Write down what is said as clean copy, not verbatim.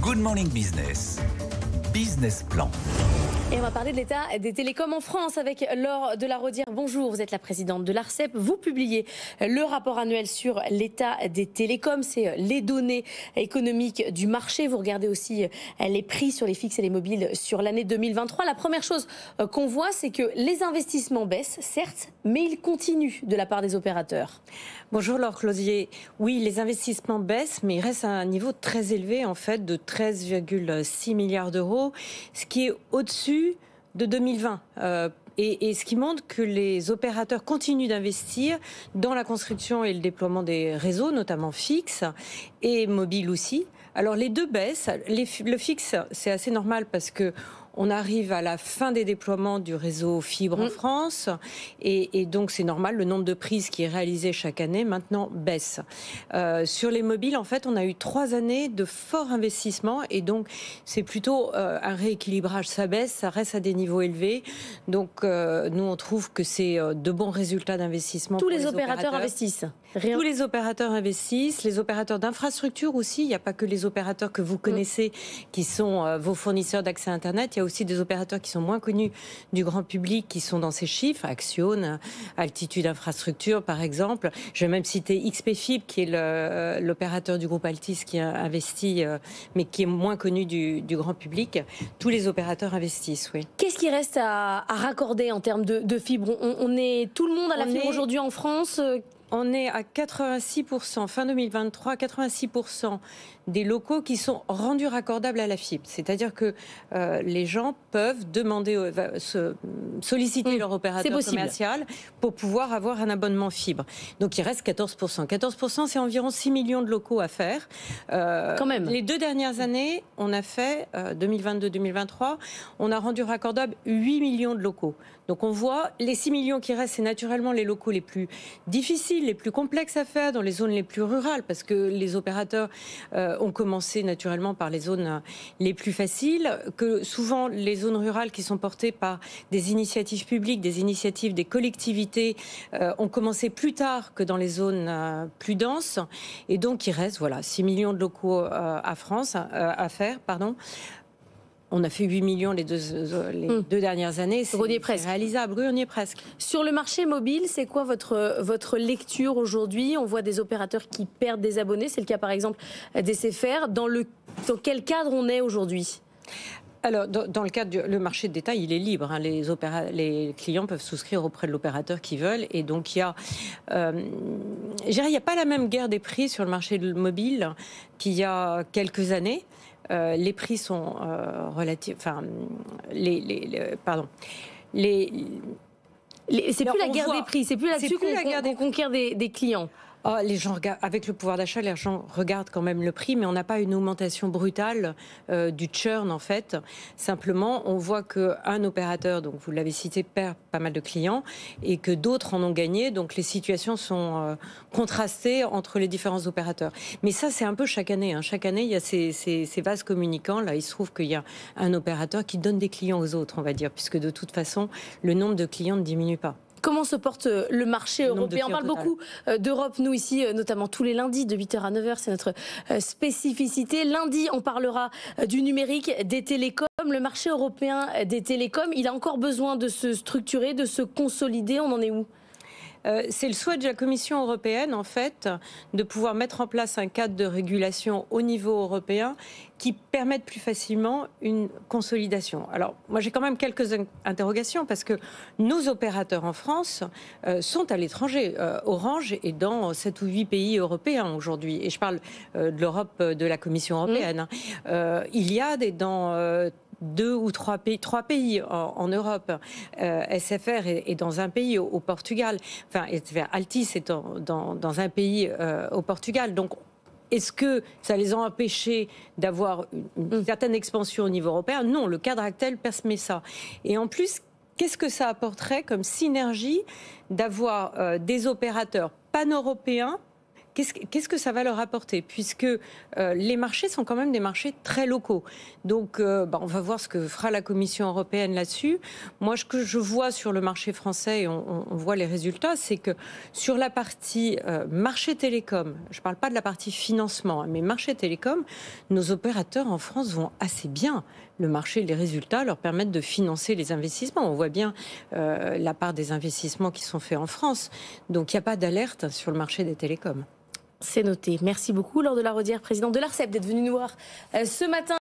Good Morning Business. Business Plan. Et on va parler de l'état des télécoms en France avec Laure Delaraudière. Bonjour, vous êtes la présidente de l'ARCEP. Vous publiez le rapport annuel sur l'état des télécoms. C'est les données économiques du marché. Vous regardez aussi les prix sur les fixes et les mobiles sur l'année 2023. La première chose qu'on voit, c'est que les investissements baissent, certes, mais ils continuent de la part des opérateurs. Bonjour Laure Closier. Oui, les investissements baissent, mais ils restent à un niveau très élevé, en fait, de 13,6 milliards d'euros, ce qui est au-dessus de 2020. Et ce qui montre que les opérateurs continuent d'investir dans la construction et le déploiement des réseaux, notamment fixes et mobiles aussi. Alors les deux baissent. Le fixe, c'est assez normal parce que on arrive à la fin des déploiements du réseau fibre en France et donc c'est normal, le nombre de prises qui est réalisé chaque année maintenant baisse. Sur les mobiles, en fait, on a eu 3 années de forts investissements et donc c'est plutôt un rééquilibrage. Ça baisse, ça reste à des niveaux élevés. Donc nous, on trouve que c'est de bons résultats d'investissement. Tous les opérateurs investissent. Tous les opérateurs investissent, les opérateurs d'infrastructure aussi. Il n'y a pas que les opérateurs que vous connaissez qui sont vos fournisseurs d'accès à Internet. Il y a aussi des opérateurs qui sont moins connus du grand public qui sont dans ces chiffres. Axione, Altitude Infrastructure par exemple. Je vais même citer XP-Fibre qui est l'opérateur du groupe Altis qui a investi mais qui est moins connu du grand public. Tous les opérateurs investissent, oui. Qu'est-ce qui reste à raccorder en termes de fibre? On est tout le monde à la fibre aujourd'hui en France? On est à 86%, fin 2023, 86% des locaux qui sont rendus raccordables à la fibre. C'est-à-dire que les gens peuvent demander, solliciter leur opérateur commercial pour pouvoir avoir un abonnement fibre. Donc il reste 14%. 14%, c'est environ 6 millions de locaux à faire. Quand même. Les 2 dernières années, on a fait, 2022-2023, on a rendu raccordables 8 millions de locaux. Donc on voit, les 6 millions qui restent, c'est naturellement les locaux les plus difficiles, les plus complexes à faire, dans les zones les plus rurales, parce que les opérateurs ont commencé naturellement par les zones les plus faciles, que souvent les zones rurales qui sont portées par des initiatives publiques, des initiatives des collectivités, ont commencé plus tard que dans les zones plus denses. Et donc il reste 6 millions de locaux à faire. On a fait 8 millions les deux dernières années. C'est réalisable. Oui, on y est presque. Sur le marché mobile, c'est quoi votre lecture aujourd'hui? On voit des opérateurs qui perdent des abonnés. C'est le cas par exemple d'SFR. Dans quel cadre on est aujourd'hui? Alors, dans le cadre du marché de détail, il est libre. Hein. Les clients peuvent souscrire auprès de l'opérateur qu'ils veulent. Et donc, il n'y a pas la même guerre des prix sur le marché mobile qu'il y a quelques années. Les prix sont relatifs. Enfin, c'est plus la guerre des prix, c'est plus là-dessus qu'on conquiert des clients. Les gens regardent, avec le pouvoir d'achat, les gens regardent quand même le prix, mais on n'a pas une augmentation brutale du churn en fait. Simplement, on voit qu'un opérateur, donc vous l'avez cité, perd pas mal de clients et que d'autres en ont gagné. Donc les situations sont contrastées entre les différents opérateurs. Mais ça, c'est un peu chaque année. Hein. Chaque année, il y a ces vases communicants. Là, il se trouve qu'il y a un opérateur qui donne des clients aux autres, on va dire, puisque de toute façon, le nombre de clients ne diminue pas. Comment se porte le marché européen? On parle beaucoup d'Europe, nous ici, notamment tous les lundis de 8h à 9h, c'est notre spécificité. Lundi, on parlera du numérique, des télécoms. Le marché européen des télécoms, il a encore besoin de se structurer, de se consolider. On en est où? C'est le souhait de la Commission européenne, en fait, de pouvoir mettre en place un cadre de régulation au niveau européen qui permette plus facilement une consolidation. Alors, moi, j'ai quand même quelques interrogations parce que nos opérateurs en France sont à l'étranger. Orange est dans 7 ou 8 pays européens aujourd'hui. Et je parle de l'Europe, de la Commission européenne. Il y a dans 2 ou 3 pays en Europe. SFR est dans un pays au Portugal. Enfin, Altis est dans un pays au Portugal. Donc, est-ce que ça les a empêchés d'avoir une certaine expansion au niveau européen? Non, le cadre actuel permet ça. Et en plus, qu'est-ce que ça apporterait comme synergie d'avoir des opérateurs pan-européens qu'est-ce que ça va leur apporter, puisque les marchés sont quand même des marchés très locaux. Donc, on va voir ce que fera la Commission européenne là-dessus. Moi, ce que je vois sur le marché français, et on voit les résultats, c'est que sur la partie marché télécom, je ne parle pas de la partie financement, mais marché télécom, nos opérateurs en France vont assez bien. Le marché, les résultats leur permettent de financer les investissements. On voit bien la part des investissements qui sont faits en France. Donc, il n'y a pas d'alerte sur le marché des télécoms. C'est noté. Merci beaucoup, Laure de la Raudière, présidente de l'ARCEP, d'être venue nous voir ce matin.